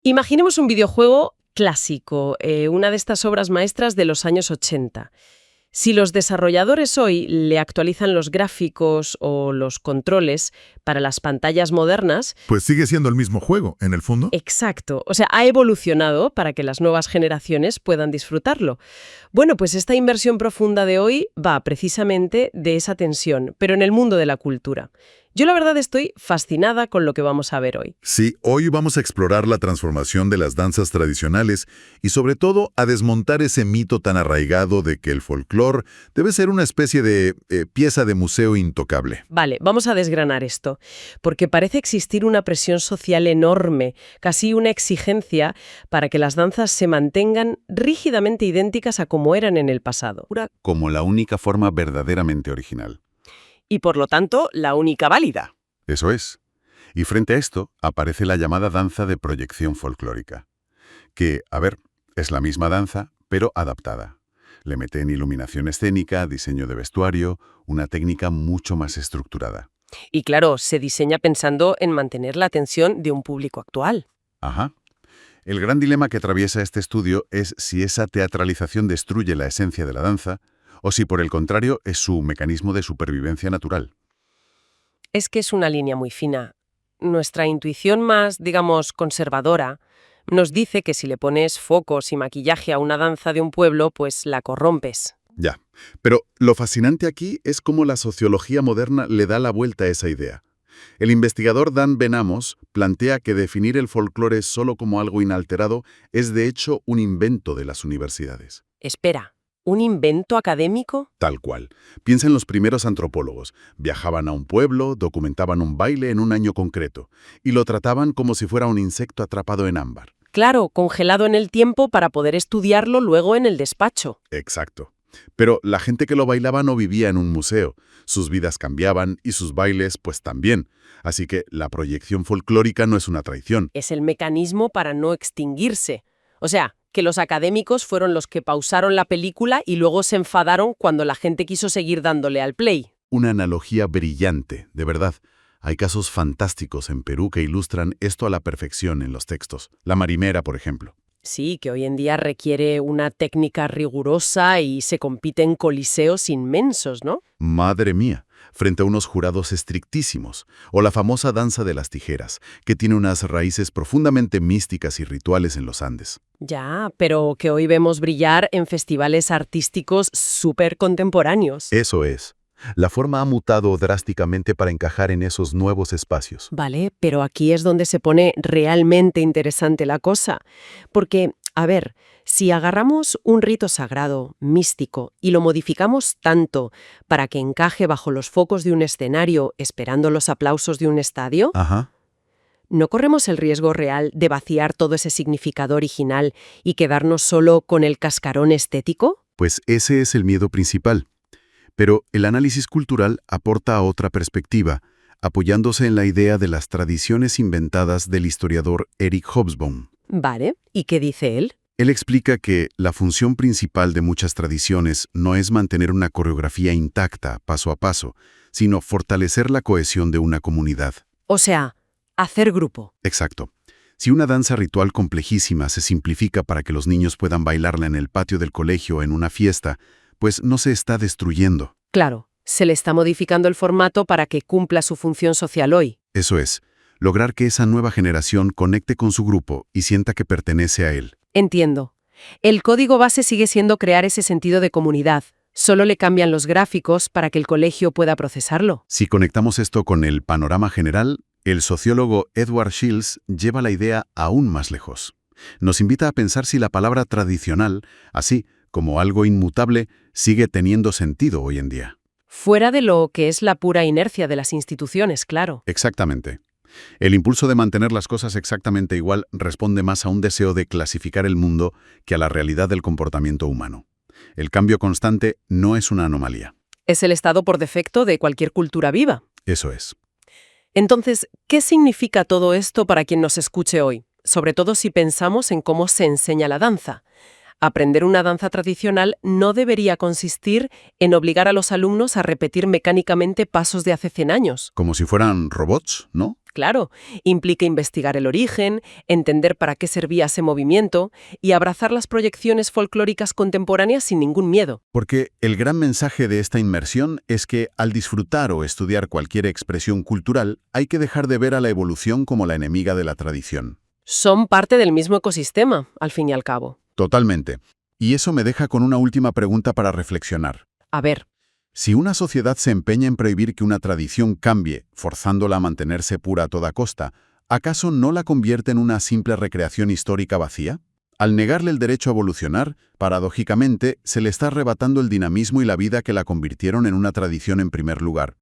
Imaginemos un videojuego clásico, una de estas obras maestras de los años 80. Si los desarrolladores hoy le actualizan los gráficos o los controles para las pantallas modernas, Pues sigue siendo el mismo juego, en el fondo. exacto, o sea, ha evolucionado para que las nuevas generaciones puedan disfrutarlo. Bueno, pues esta inversión profunda de hoy va precisamente de esa tensión, pero en el mundo de la cultura. Yo la verdad estoy fascinada con lo que vamos a ver hoy. Sí, hoy vamos a explorar la transformación de las danzas tradicionales y sobre todo a desmontar ese mito tan arraigado de que el folclore debe ser una especie de pieza de museo intocable. Vale, vamos a desgranar esto, porque parece existir una presión social enorme, casi una exigencia para que las danzas se mantengan rígidamente idénticas a como eran en el pasado. Como la única forma verdaderamente original. Y por lo tanto, la única válida. Eso es. Y frente a esto aparece la llamada danza de proyección folclórica, que, es la misma danza, pero adaptada. Le meten iluminación escénica, diseño de vestuario, una técnica mucho más estructurada. Y claro, se diseña pensando en mantener la atención de un público actual. Ajá. El gran dilema que atraviesa este estudio es si esa teatralización destruye la esencia de la danza o si por el contrario es su mecanismo de supervivencia natural. Es que es una línea muy fina. Nuestra intuición más, digamos, conservadora, nos dice que si le pones focos y maquillaje a una danza de un pueblo, pues la corrompes. Ya. Pero lo fascinante aquí es cómo la sociología moderna le da la vuelta a esa idea. El investigador Dan Benamos plantea que definir el folclore solo como algo inalterado es de hecho un invento de las universidades. Espera, ¿un invento académico? Tal cual. Piensa en los primeros antropólogos. Viajaban a un pueblo, documentaban un baile en un año concreto, y lo trataban como si fuera un insecto atrapado en ámbar. Claro, congelado en el tiempo para poder estudiarlo luego en el despacho. Exacto. Pero la gente que lo bailaba no vivía en un museo. Sus vidas cambiaban y sus bailes, pues también. Así que la proyección folclórica no es una traición. Es el mecanismo para no extinguirse. O sea, que los académicos fueron los que pausaron la película y luego se enfadaron cuando la gente quiso seguir dándole al play. Una analogía brillante, de verdad. Hay casos fantásticos en Perú que ilustran esto a la perfección en los textos. La marimera, por ejemplo. Sí, que hoy en día requiere una técnica rigurosa y se compite en coliseos inmensos, ¿no? Madre mía, frente a unos jurados estrictísimos. O la famosa danza de las tijeras, que tiene unas raíces profundamente místicas y rituales en los Andes. Ya, pero que hoy vemos brillar en festivales artísticos súper contemporáneos. Eso es. La forma ha mutado drásticamente para encajar en esos nuevos espacios. Vale, pero aquí es donde se pone realmente interesante la cosa. Porque, a ver, si agarramos un rito sagrado, místico, y lo modificamos tanto para que encaje bajo los focos de un escenario esperando los aplausos de un estadio, Ajá. ¿no corremos el riesgo real de vaciar todo ese significado original y quedarnos solo con el cascarón estético? Pues ese es el miedo principal. Pero el análisis cultural aporta otra perspectiva, apoyándose en la idea de las tradiciones inventadas del historiador Eric Hobsbawm. Vale, ¿y qué dice él? Él explica que la función principal de muchas tradiciones no es mantener una coreografía intacta, paso a paso, sino fortalecer la cohesión de una comunidad. O sea, hacer grupo. Exacto. Si una danza ritual complejísima se simplifica para que los niños puedan bailarla en el patio del colegio o en una fiesta, pues no se está destruyendo. Claro, se le está modificando el formato para que cumpla su función social hoy. Eso es, lograr que esa nueva generación conecte con su grupo y sienta que pertenece a él. Entiendo. El código base sigue siendo crear ese sentido de comunidad. Solo le cambian los gráficos para que el colegio pueda procesarlo. Si conectamos esto con el panorama general, el sociólogo Edward Shields lleva la idea aún más lejos. Nos invita a pensar si la palabra tradicional, así como algo inmutable, sigue teniendo sentido hoy en día. Fuera de lo que es la pura inercia de las instituciones, claro. Exactamente. El impulso de mantener las cosas exactamente igual responde más a un deseo de clasificar el mundo que a la realidad del comportamiento humano. El cambio constante no es una anomalía. Es el estado por defecto de cualquier cultura viva. Eso es. Entonces, ¿qué significa todo esto para quien nos escuche hoy? Sobre todo si pensamos en cómo se enseña la danza. Aprender una danza tradicional no debería consistir en obligar a los alumnos a repetir mecánicamente pasos de hace 100 años. Como si fueran robots, ¿no? Claro, implica investigar el origen, entender para qué servía ese movimiento y abrazar las proyecciones folclóricas contemporáneas sin ningún miedo. Porque el gran mensaje de esta inmersión es que al disfrutar o estudiar cualquier expresión cultural, hay que dejar de ver a la evolución como la enemiga de la tradición. Son parte del mismo ecosistema, al fin y al cabo. Totalmente. Y eso me deja con una última pregunta para reflexionar. A ver, Si una sociedad se empeña en prohibir que una tradición cambie, forzándola a mantenerse pura a toda costa, ¿acaso no la convierte en una simple recreación histórica vacía? Al negarle el derecho a evolucionar, paradójicamente, se le está arrebatando el dinamismo y la vida que la convirtieron en una tradición en primer lugar.